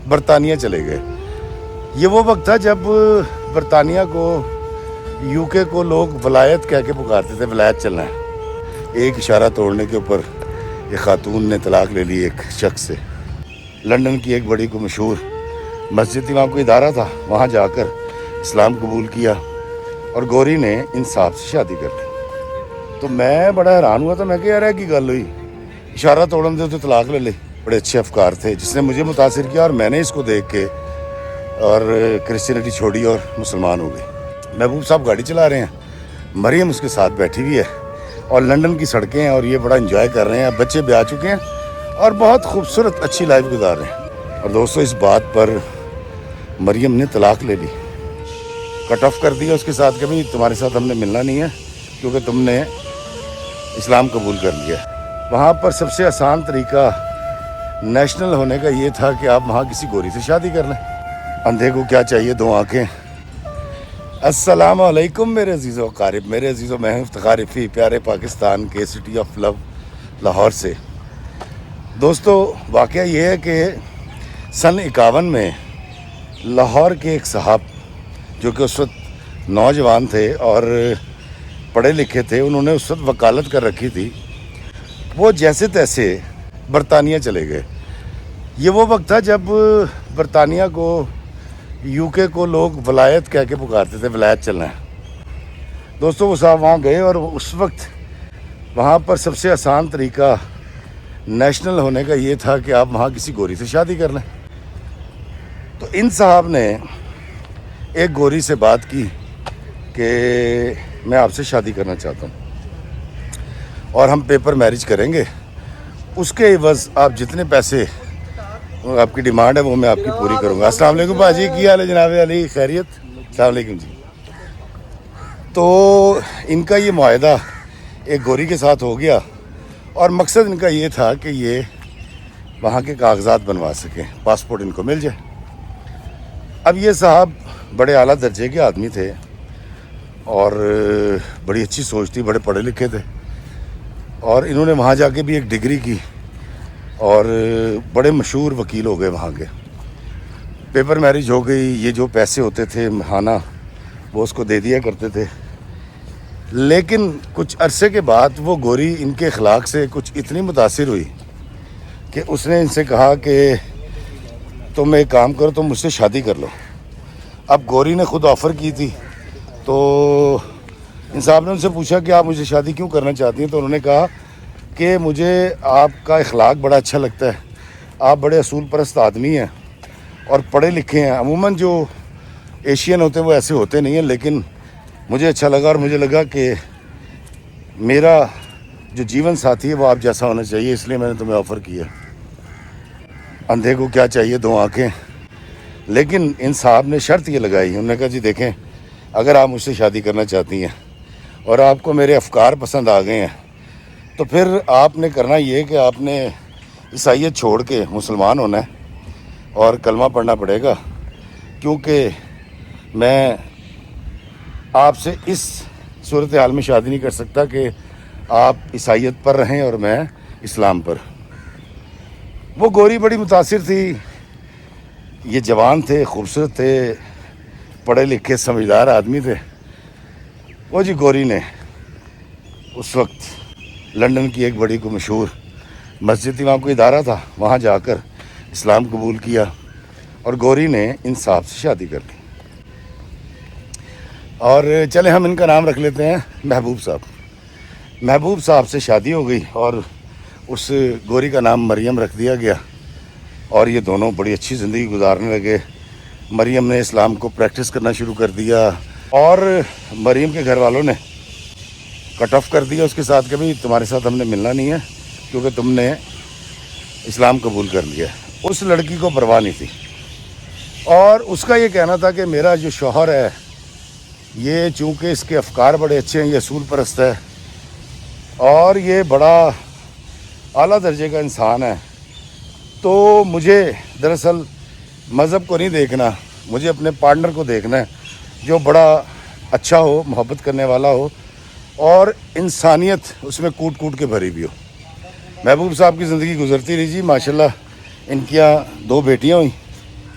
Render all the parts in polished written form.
برطانیہ چلے گئے۔ یہ وہ وقت تھا جب برطانیہ کو UK کو لوگ ولایت کہہ کے پکارتے تھے، ولایت چلنا ہے۔ ایک اشارہ توڑنے کے اوپر ایک خاتون نے طلاق لے لی ایک شخص سے۔ لندن کی ایک بڑی کو مشہور مسجد تھی، وہاں کوئی ادارہ تھا، وہاں جا کر اسلام قبول کیا اور گوری نے انصاف سے شادی کر لی۔ تو میں بڑا حیران ہوا تھا، میں کہ یار کی گل ہوئی، اشارہ توڑن دے تو طلاق لے لی۔ بڑے اچھے افکار تھے جس نے مجھے متاثر کیا، اور میں نے اس کو دیکھ کے اور کرسچینٹی چھوڑی اور مسلمان ہو گئی۔ محبوب صاحب گاڑی چلا رہے ہیں، مریم اس کے ساتھ بیٹھی ہوئی ہے اور لندن کی سڑکیں ہیں اور یہ بڑا انجوائے کر رہے ہیں۔ بچے بھی آ چکے ہیں اور بہت خوبصورت اچھی لائف گزار رہے ہیں۔ اور دوستو اس بات پر مریم نے طلاق لے لی، کٹ آف کر دیا اس کے ساتھ کہ بھائی تمہارے ساتھ ہم نے ملنا نہیں ہے کیونکہ تم نے اسلام قبول کر لیا۔ وہاں پر سب سے آسان طریقہ نیشنل ہونے کا یہ تھا کہ آپ وہاں کسی گوری سے شادی کر لیں۔ اندھے کو کیا چاہیے، دو آنکھیں۔ السلام علیکم میرے عزیز و اقارب، میرے عزیز و میں ہوں افتخار رفیع، پیارے پاکستان کے سٹی آف لو لاہور سے۔ دوستو واقعہ یہ ہے کہ سن 51 میں لاہور کے ایک صاحب جو کہ اس وقت نوجوان تھے اور پڑھے لکھے تھے، انہوں نے اس وقت وکالت کر رکھی تھی، وہ جیسے تیسے برطانیہ چلے گئے۔ یہ وہ وقت تھا جب برطانیہ کو UK کو لوگ ولایت کہہ کے پکارتے تھے، ولایت چلنا ہے۔ دوستو وہ صاحب وہاں گئے اور اس وقت وہاں پر سب سے آسان طریقہ نیشنل ہونے کا یہ تھا کہ آپ وہاں کسی گوری سے شادی کر لیں۔ تو ان صاحب نے ایک گوری سے بات کی کہ میں آپ سے شادی کرنا چاہتا ہوں اور ہم پیپر میرج کریں گے، اس کے عوض آپ جتنے پیسے آپ کی ڈیمانڈ ہے وہ میں آپ کی پوری کروں گا۔ السلام علیکم باجی، کی حال ہے جناب علی، خیریت؟ السلام علیکم جی۔ تو ان کا یہ معاہدہ ایک گوری کے ساتھ ہو گیا اور مقصد ان کا یہ تھا کہ یہ وہاں کے کاغذات بنوا سکیں، پاسپورٹ ان کو مل جائے۔ اب یہ صاحب بڑے اعلیٰ درجے کے آدمی تھے اور بڑی اچھی سوچ تھی، بڑے پڑھے لکھے تھے، اور انہوں نے وہاں جا کے بھی ایک ڈگری کی اور بڑے مشہور وکیل ہو گئے وہاں کے۔ پیپر میرج ہو گئی، یہ جو پیسے ہوتے تھے ماہانہ وہ اس کو دے دیا کرتے تھے۔ لیکن کچھ عرصے کے بعد وہ گوری ان کے اخلاق سے کچھ اتنی متاثر ہوئی کہ اس نے ان سے کہا کہ تم ایک کام کرو، تم مجھ سے شادی کر لو۔ اب گوری نے خود آفر کی تھی، تو ان صاحب نے ان سے پوچھا کہ آپ مجھے شادی کیوں کرنا چاہتی ہیں؟ تو انہوں نے کہا کہ مجھے آپ کا اخلاق بڑا اچھا لگتا ہے، آپ بڑے اصول پرست آدمی ہیں اور پڑھے لکھے ہیں۔ عموماً جو ایشین ہوتے ہیں وہ ایسے ہوتے نہیں ہیں، لیکن مجھے اچھا لگا اور مجھے لگا کہ میرا جو جیون ساتھی ہے وہ آپ جیسا ہونا چاہیے، اس لیے میں نے تمہیں آفر کیا۔ اندھے کو کیا چاہیے، دو آنکھیں۔ لیکن ان صاحب نے شرط یہ لگائی، انہوں نے کہا جی دیکھیں، اگر آپ مجھ سے شادی کرنا چاہتی ہیں اور آپ کو میرے افکار پسند آ گئے ہیں تو پھر آپ نے کرنا یہ کہ آپ نے عیسائیت چھوڑ کے مسلمان ہونا ہے اور کلمہ پڑھنا پڑے گا، کیونکہ میں آپ سے اس صورتحال میں شادی نہیں کر سکتا کہ آپ عیسائیت پر رہیں اور میں اسلام پر۔ وہ گوری بڑی متاثر تھی، یہ جوان تھے، خوبصورت تھے، پڑھے لکھے سمجھدار آدمی تھے۔ وہ جی گوری نے اس وقت لندن کی ایک بڑی کو مشہور مسجد تھی، وہاں کوئی ادارہ تھا، وہاں جا کر اسلام قبول کیا اور گوری نے ان صاحب سے شادی کر لی۔ اور چلے ہم ان کا نام رکھ لیتے ہیں محبوب صاحب۔ محبوب صاحب سے شادی ہو گئی اور اس گوری کا نام مریم رکھ دیا گیا اور یہ دونوں بڑی اچھی زندگی گزارنے لگے۔ مریم نے اسلام کو پریکٹس کرنا شروع کر دیا اور مریم کے گھر والوں نے کٹ آف کر دیا اس کے ساتھ کہ بھائی تمہارے ساتھ ہم نے ملنا نہیں ہے کیونکہ تم نے اسلام قبول کر لیا۔ اس لڑکی کو پرواہ نہیں تھی اور اس کا یہ کہنا تھا کہ میرا جو شوہر ہے یہ چونکہ اس کے افکار بڑے اچھے ہیں، یہ اصول پرست ہے اور یہ بڑا اعلیٰ درجے کا انسان ہے، تو مجھے دراصل مذہب کو نہیں دیکھنا، مجھے اپنے پارٹنر کو دیکھنا ہے جو بڑا اچھا ہو، محبت کرنے والا ہو اور انسانیت اس میں کوٹ کوٹ کے بھری بھی ہو۔ محبوب صاحب کی زندگی گزرتی رہی جی، ماشاءاللہ ان کی 2 بیٹیاں ہوئیں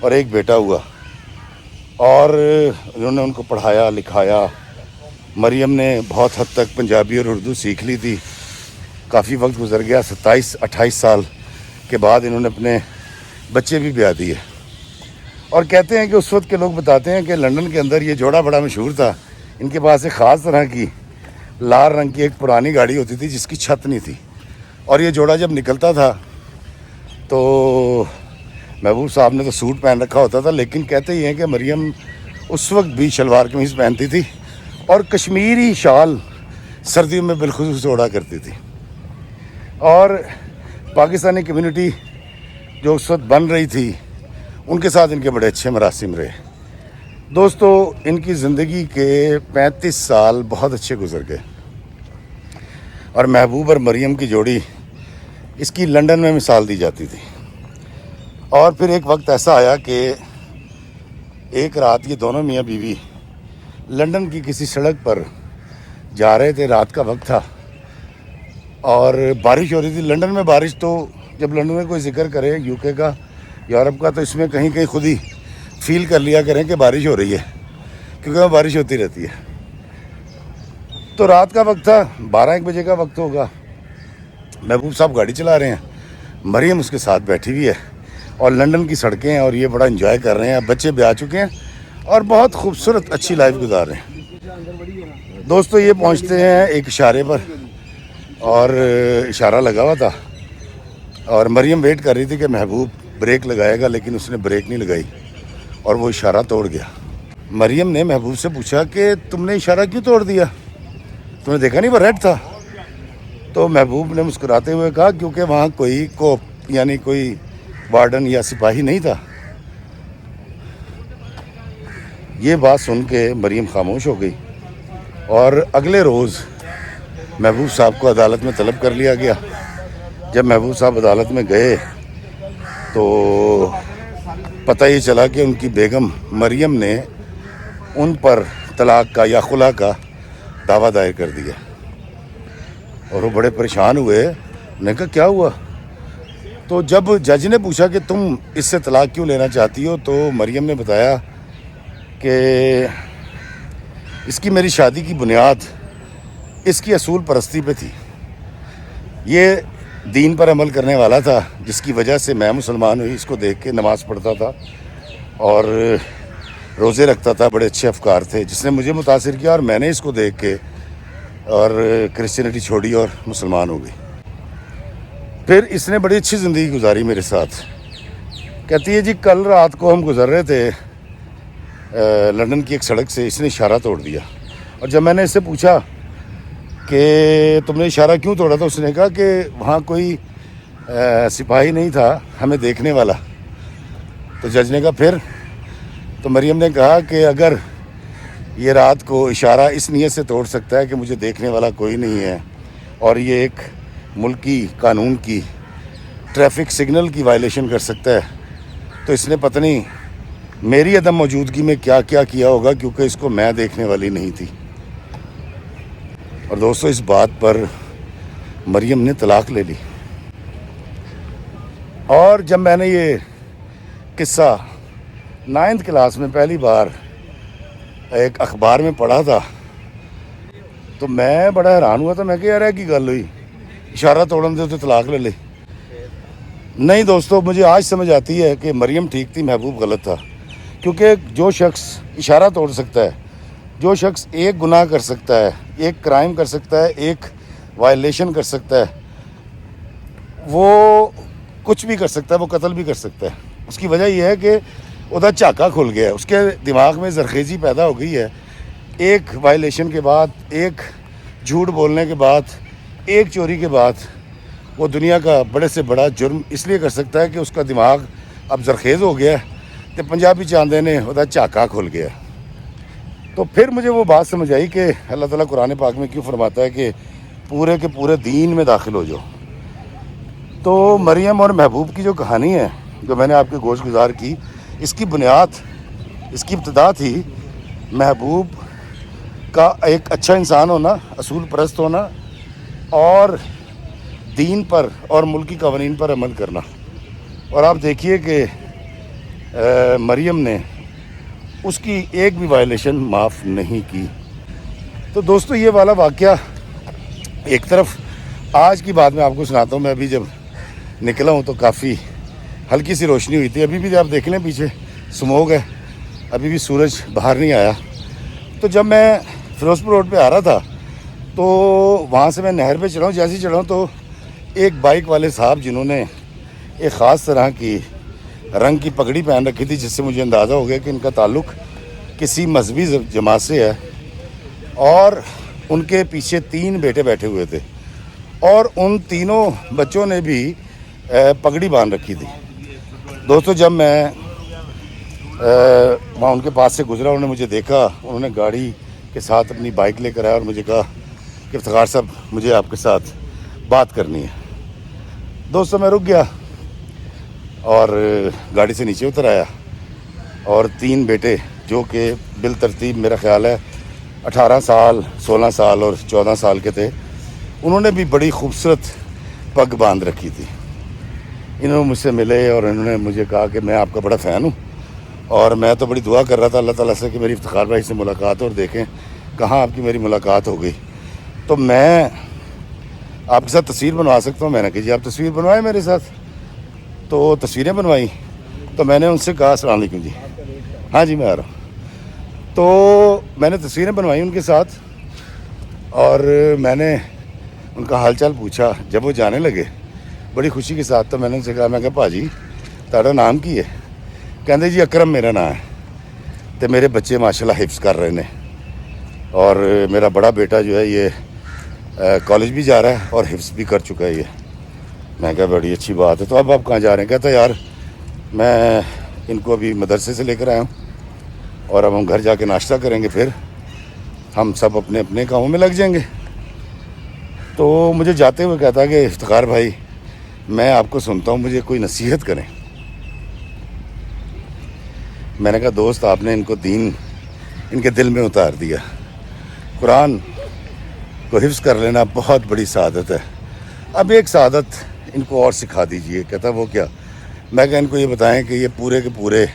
اور ایک بیٹا ہوا، اور انہوں نے ان کو پڑھایا لکھایا۔ مریم نے بہت حد تک پنجابی اور اردو سیکھ لی تھی۔ کافی وقت گزر گیا، 27-28 سال کے بعد انہوں نے اپنے بچے بھی بیاہ دیے۔ اور کہتے ہیں کہ اس وقت کے لوگ بتاتے ہیں کہ لندن کے اندر یہ جوڑا بڑا مشہور تھا۔ ان کے پاس ایک خاص طرح کی لال رنگ کی ایک پرانی گاڑی ہوتی تھی جس کی چھت نہیں تھی، اور یہ جوڑا جب نکلتا تھا تو محبوب صاحب نے تو سوٹ پہن رکھا ہوتا تھا، لیکن کہتے ہی ہیں کہ مریم اس وقت بھی شلوار قمیض پہنتی تھی اور کشمیری شال سردیوں میں بالخصوص اوڑھا کرتی تھی۔ اور پاکستانی کمیونٹی جو اس وقت بن رہی تھی ان کے ساتھ ان کے بڑے اچھے مراسم رہے۔ دوستو، ان کی زندگی کے 35 سال بہت اچھے گزر گئے، اور محبوب اور مریم کی جوڑی اس کی لندن میں مثال دی جاتی تھی۔ اور پھر ایک وقت ایسا آیا کہ ایک رات یہ دونوں میاں بیوی لندن کی کسی سڑک پر جا رہے تھے، رات کا وقت تھا اور بارش ہو رہی تھی۔ لندن میں بارش تو جب لندن میں کوئی ذکر کرے یو کے کا، یورپ کا، تو اس میں کہیں کہیں خود ہی فیل کر لیا کریں کہ بارش ہو رہی ہے، کیونکہ وہاں بارش ہوتی رہتی ہے۔ تو رات کا وقت تھا، 12-1 بجے کا وقت ہوگا۔ محبوب صاحب گاڑی چلا رہے ہیں، مریم اس کے ساتھ بیٹھی ہوئی ہے، اور لندن کی سڑکیں ہیں اور یہ بڑا انجوائے کر رہے ہیں۔ بچے بھی آ چکے ہیں اور بہت خوبصورت اچھی لائف گزار رہے ہیں۔ دوستو، یہ پہنچتے ہیں ایک اشارے پر، اور اشارہ لگا ہوا تھا اور مریم ویٹ کر رہی تھی کہ محبوب بریک لگائے گا، لیکن اس نے بریک نہیں لگائی اور وہ اشارہ توڑ گیا۔ مریم نے محبوب سے پوچھا کہ تم نے اشارہ کیوں توڑ دیا، تم نے دیکھا نہیں وہ ریڈ تھا؟ تو محبوب نے مسکراتے ہوئے کہا کیونکہ وہاں کوئی کوپ یعنی کوئی وارڈن یا سپاہی نہیں تھا۔ یہ بات سن کے مریم خاموش ہو گئی، اور اگلے روز محبوب صاحب کو عدالت میں طلب کر لیا گیا۔ جب محبوب صاحب عدالت میں گئے تو پتہ یہ چلا کہ ان کی بیگم مریم نے ان پر طلاق کا یا خلا کا دعویٰ دائر کر دیا، اور وہ بڑے پریشان ہوئے۔ انہوں نے کہا کیا ہوا؟ تو جب جج نے پوچھا کہ تم اس سے طلاق کیوں لینا چاہتی ہو، تو مریم نے بتایا کہ اس کی میری شادی کی بنیاد اس کی اصول پرستی پہ تھی۔ یہ دین پر عمل کرنے والا تھا، جس کی وجہ سے میں مسلمان ہوئی۔ اس کو دیکھ کے نماز پڑھتا تھا اور روزے رکھتا تھا، بڑے اچھے افکار تھے، جس نے مجھے متاثر کیا، اور میں نے اس کو دیکھ کے اور کرسچینٹی چھوڑی اور مسلمان ہو گئی۔ پھر اس نے بڑی اچھی زندگی گزاری میرے ساتھ۔ کہتی ہے جی کل رات کو ہم گزر رہے تھے لندن کی ایک سڑک سے، اس نے اشارہ توڑ دیا، اور جب میں نے اس سے پوچھا کہ تم نے اشارہ کیوں توڑا، تو اس نے کہا کہ وہاں کوئی سپاہی نہیں تھا ہمیں دیکھنے والا۔ تو جج نے کہا پھر؟ تو مریم نے کہا کہ اگر یہ رات کو اشارہ اس نیت سے توڑ سکتا ہے کہ مجھے دیکھنے والا کوئی نہیں ہے، اور یہ ایک ملکی قانون کی ٹریفک سگنل کی وائلیشن کر سکتا ہے، تو اس نے پتہ نہیں میری عدم موجودگی میں کیا کیا کیا ہوگا، کیونکہ اس کو میں دیکھنے والی نہیں تھی۔ اور دوستو، اس بات پر مریم نے طلاق لے لی۔ اور جب میں نے یہ قصہ 9th کلاس میں پہلی بار ایک اخبار میں پڑھا تھا تو میں بڑا حیران ہوا تھا۔ میں کہ یار کی گل ہوئی، اشارہ توڑن دے تو طلاق لے لے۔ نہیں دوستو، مجھے آج سمجھ آتی ہے کہ مریم ٹھیک تھی، محبوب غلط تھا، کیونکہ جو شخص اشارہ توڑ سکتا ہے، جو شخص ایک گناہ کر سکتا ہے، ایک کرائم کر سکتا ہے، ایک وائلیشن کر سکتا ہے، وہ کچھ بھی کر سکتا ہے، وہ قتل بھی کر سکتا ہے۔ اس کی وجہ یہ ہے کہ ادھر چاکا کھل گیا ہے، اس کے دماغ میں زرخیزی پیدا ہو گئی ہے۔ ایک وائلیشن کے بعد، ایک جھوٹ بولنے کے بعد، ایک چوری کے بعد وہ دنیا کا بڑے سے بڑا جرم اس لیے کر سکتا ہے کہ اس کا دماغ اب زرخیز ہو گیا ہے، کہ پنجابی چاندے نے ادھر چاکا کھل گیا۔ تو پھر مجھے وہ بات سمجھ آئی کہ اللہ تعالیٰ قرآن پاک میں کیوں فرماتا ہے کہ پورے کے پورے دین میں داخل ہو جاؤ۔ تو مریم اور محبوب کی جو کہانی ہے، جو میں نے آپ کے گوش گزار کی، اس کی بنیاد، اس کی ابتدا تھی محبوب کا ایک اچھا انسان ہونا، اصول پرست ہونا، اور دین پر اور ملکی قوانین پر عمل کرنا۔ اور آپ دیکھیے کہ مریم نے اس کی ایک بھی وائلیشن معاف نہیں کی. تو دوستو یہ والا واقعہ ایک طرف. آج کی بات میں آپ کو سناتا ہوں. میں ابھی جب نکلا ہوں تو کافی ہلکی سی روشنی ہوئی تھی. ابھی بھی آپ دیکھ لیں پیچھے سموگ ہے, ابھی بھی سورج باہر نہیں آیا. تو جب میں فیروز پور روڈ پہ آ رہا تھا تو وہاں سے میں نہر پہ چڑھا ہوں. جیسے ہی چڑھا ہوں تو ایک بائک والے صاحب جنہوں نے ایک خاص طرح کی رنگ کی پگڑی پہن رکھی تھی, جس سے مجھے اندازہ ہو گیا کہ ان کا تعلق کسی مذہبی جماعت سے ہے, اور ان کے پیچھے 3 بیٹے بیٹھے ہوئے تھے اور ان تینوں بچوں نے بھی پگڑی باندھ رکھی تھی. دوستو جب میں وہاں ان کے پاس سے گزرا, انہوں نے مجھے دیکھا, انہوں نے گاڑی کے ساتھ اپنی بائک لے کر آیا اور مجھے کہا کہ افتخار صاحب مجھے آپ کے ساتھ بات کرنی ہے. دوستو میں رک گیا اور گاڑی سے نیچے اتر آیا, اور 3 بیٹے جو کہ بالترتیب میرا خیال ہے 18 سال, 16 سال اور 14 سال کے تھے, انہوں نے بھی بڑی خوبصورت پگ باندھ رکھی تھی. انہوں نے مجھ سے ملے اور انہوں نے مجھے کہا کہ میں آپ کا بڑا فین ہوں, اور میں تو بڑی دعا کر رہا تھا اللہ تعالیٰ سے کہ میری افتخار بھائی سے ملاقات ہو, اور دیکھیں کہاں آپ کی میری ملاقات ہو گئی. تو میں آپ کے ساتھ تصویر بنوا سکتا ہوں. میں نے کہا جی آپ تصویر بنوائیں میرے ساتھ. تو تصویریں بنوائیں. تو میں نے ان سے کہا السلام علیکم جی, ہاں جی میں آ رہا ہوں. تو میں نے تصویریں بنوائیں ان کے ساتھ, اور میں نے ان کا حال چال پوچھا. جب وہ جانے لگے بڑی خوشی کے ساتھ, تو میں نے ان سے کہا, میں کہا بھاجی تہاڈا نام کی ہے؟ کہندے جی اکرم میرا نام ہے, تو میرے بچے ماشاءاللہ حفظ کر رہے ہیں, اور میرا بڑا بیٹا جو ہے یہ کالج بھی جا رہا ہے اور حفظ بھی کر چکا ہے یہ. میں کہا بڑی اچھی بات ہے. تو اب آپ کہاں جا رہے ہیں؟ کہتا یار میں ان کو ابھی مدرسے سے لے کر آیا ہوں, اور اب ہم گھر جا کے ناشتہ کریں گے, پھر ہم سب اپنے اپنے کاموں میں لگ جائیں گے. تو مجھے جاتے ہوئے کہتا کہ افتخار بھائی میں آپ کو سنتا ہوں, مجھے کوئی نصیحت کریں. میں نے کہا دوست آپ نے ان کو دین ان کے دل میں اتار دیا. قرآن کو حفظ کر لینا بہت بڑی سعادت ہے. اب ایک سعادت ان کو اور سکھا دیجئے. کہتا وہ کیا؟ میں کہا ان کو یہ بتائیں کہ یہ پورے کے پورے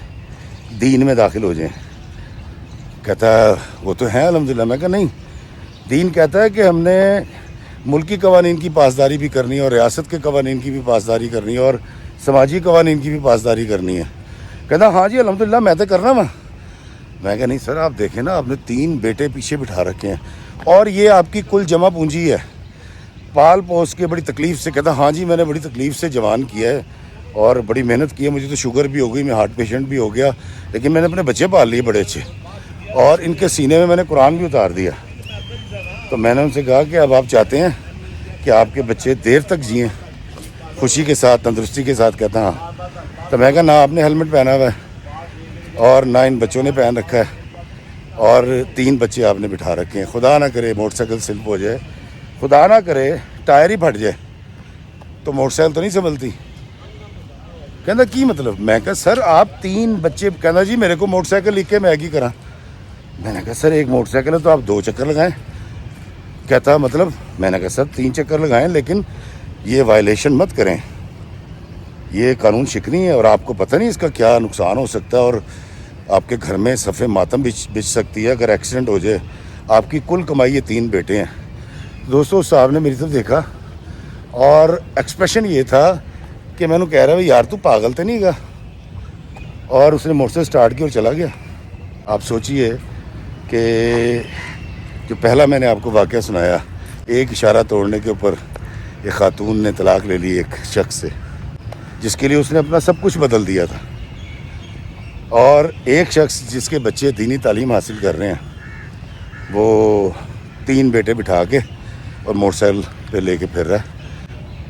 دین میں داخل ہو جائیں. کہتا وہ تو ہیں الحمدللہ. میں کہا نہیں, دین کہتا ہے کہ ہم نے ملکی قوانین کی پاسداری بھی کرنی ہے, اور ریاست کے قوانین کی بھی پاسداری کرنی ہے, اور سماجی قوانین کی بھی پاسداری کرنی ہے. کہتا ہاں جی الحمدللہ میں تو کرنا وا. میں کہا نہیں سر آپ دیکھیں نا, آپ نے 3 بیٹے پیچھے بٹھا رکھے ہیں, اور یہ آپ کی کل جمع پونجی ہے, پال پوس کے بڑی تکلیف سے. کہتا ہاں جی میں نے بڑی تکلیف سے جوان کیا ہے اور بڑی محنت کی ہے. مجھے تو شوگر بھی ہو گئی, میں ہارٹ پیشنٹ بھی ہو گیا, لیکن میں نے اپنے بچے پال لیے بڑے اچھے, اور ان کے سینے میں نے قرآن بھی اتار دیا. تو میں نے ان سے کہا کہ اب آپ چاہتے ہیں کہ آپ کے بچے دیر تک جئیں خوشی کے ساتھ, تندرستی کے ساتھ؟ کہتا ہاں. تو میں کہا نہ آپ نے ہیلمٹ پہنا ہوا ہے اور نہ ان بچوں نے پہن رکھا ہے, اور 3 بچے آپ نے بٹھا رکھے ہیں. خدا نہ کرے موٹر سائیکل سلپ ہو جائے, خدا نہ کرے ٹائر ہی پھٹ جائے, تو موٹر سائیکل تو نہیں سنبھلتی. کہنا کی مطلب؟ میں کہا سر آپ 3 بچے. کہنا جی میرے کو موٹر سائیکل لکھ کے میں کی کرا. میں نے کہا سر ایک موٹر سائیکل ہے تو آپ 2 چکر لگائیں. کہتا مطلب؟ میں نے کہا سر 3 چکر لگائیں, لیکن یہ وائلیشن مت کریں, یہ قانون شکنی ہے, اور آپ کو پتہ نہیں اس کا کیا نقصان ہو سکتا ہے, اور آپ کے گھر میں صفے ماتم بچ سکتی ہے اگر ایکسیڈنٹ ہو جائے. آپ کی کل کمائی یہ 3 بیٹے ہیں. دوستو صاحب نے میری طرف دیکھا اور ایکسپریشن یہ تھا کہ میں نے کہہ رہا یار تو پاگل تو نہیں گا, اور اس نے موٹر سے سٹارٹ کیا اور چلا گیا. آپ سوچئے کہ جو پہلا میں نے آپ کو واقعہ سنایا, ایک اشارہ توڑنے کے اوپر ایک خاتون نے طلاق لے لی ایک شخص سے, جس کے لیے اس نے اپنا سب کچھ بدل دیا تھا, اور ایک شخص جس کے بچے دینی تعلیم حاصل کر رہے ہیں وہ 3 بیٹے بٹھا کے اور موٹر سائیکل پہ لے کے پھر رہا ہے.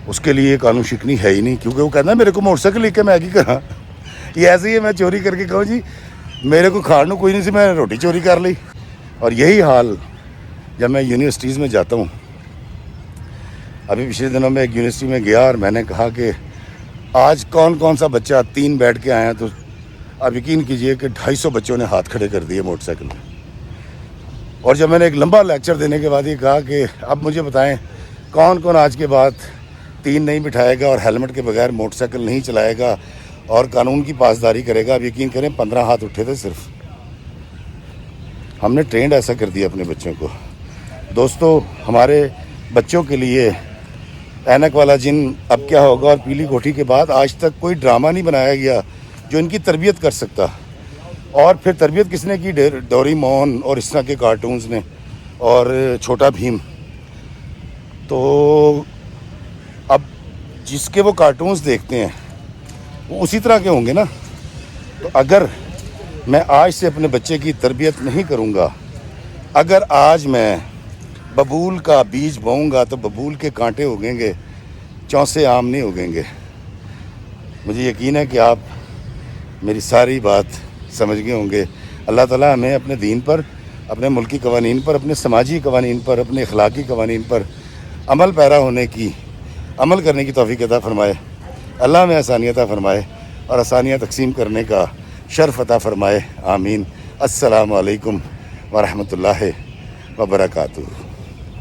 اس کے لیے قانون شکنی ہے ہی نہیں, کیونکہ وہ کہنا میرے کو موٹر سائیکل لے کے میں کی کرا. یہ ایسے ہی ہے میں چوری کر کے کہوں جی میرے کو کھاڑ کوئی نہیں سی, میں روٹی چوری کر لی. اور یہی حال جب میں یونیورسٹیز میں جاتا ہوں. ابھی پچھلے دنوں میں ایک یونیورسٹی میں گیا اور میں نے کہا کہ آج کون کون سا بچہ 3 بیٹھ کے آیا, تو اب یقین کیجئے کہ 250 بچوں نے ہاتھ کھڑے کر دیے موٹر سائیکل میں. اور جب میں نے ایک لمبا لیکچر دینے کے بعد یہ کہا کہ اب مجھے بتائیں کون کون آج کے بعد 3 نہیں بٹھائے گا اور ہیلمٹ کے بغیر موٹر سائیکل نہیں چلائے گا, اور قانون کی پاسداری کرے گا. آپ یقین کریں 15 ہاتھ اٹھے تھے صرف. ہم نے ٹرینڈ ایسا کر دیا اپنے بچوں کو. دوستو ہمارے بچوں کے لیے اینک والا جن اب کیا ہوگا اور پیلی کوٹھی کے بعد آج تک کوئی ڈرامہ نہیں بنایا گیا جو ان کی تربیت کر سکتا. اور پھر تربیت کس نے کی؟ ڈوری مون اور اس طرح کے کارٹونز نے اور چھوٹا بھیم. تو اب جس کے وہ کارٹونز دیکھتے ہیں وہ اسی طرح کے ہوں گے نا. تو اگر میں آج سے اپنے بچے کی تربیت نہیں کروں گا، اگر آج میں ببول کا بیج بوؤں گا تو ببول کے کانٹے اگیں گے، چونسے آم نہیں اگیں گے. مجھے یقین ہے کہ آپ میری ساری بات سمجھ گئے ہوں گے. اللہ تعالیٰ ہمیں اپنے دین پر، اپنے ملکی قوانین پر، اپنے سماجی قوانین پر، اپنے اخلاقی قوانین پر عمل پیرا ہونے کی، عمل کرنے کی توفیق عطا فرمائے. اللہ ہمیں آسانیاں عطا فرمائے اور آسانیاں تقسیم کرنے کا شرف عطا فرمائے. آمین. السلام علیکم ورحمۃ اللہ وبرکاتہ.